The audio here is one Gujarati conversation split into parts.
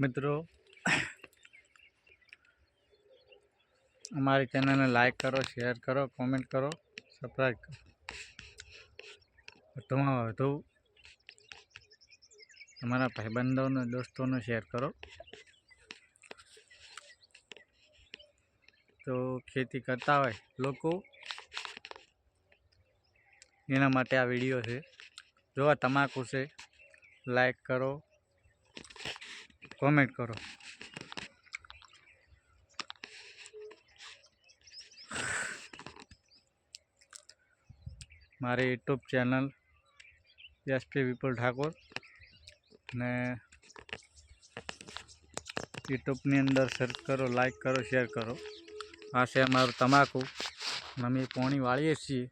મિત્રો हमारी चैनल ने लाइक करो, शेयर करो, कमेंट करो, सब्सक्राइब करो। વધુ તમારા ભાઈબંધોને દોસ્તોને શેર કરો। તો ખેતી કરતા હોય લોકો એના માટે આ વિડીયો છે। જો આ તમાકુ છે, લાઈક કરો, કોમેન્ટ કરો। મારી યુટ્યુબ ચેનલ SP વિપુલ ઠાકોર ને યુટ્યુબની અંદર સર્ચ કરો, લાઈક કરો, શેર કરો। આ છે અમારું તમાકુ। અમે પોણી વાળીએ છીએ।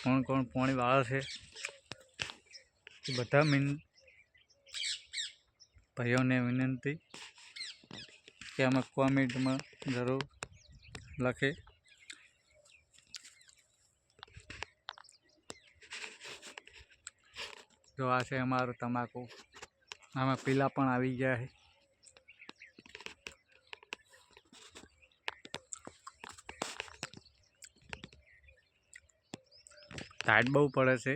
કોણ કોણ પોણી વાળે છે એ બધા ભાઈઓને વિનંતી કે અમે કોમેન્ટમાં જરૂર લખે। જો આ છે અમારું તમાકુ। આમાં પીલા પણ આવી ગયા છે। ટાઈટ બહુ પડે છે।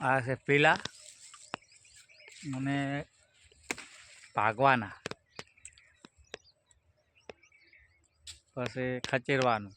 આ છે પીલા અને ભાગવાના, પછી ખચેરવાનું।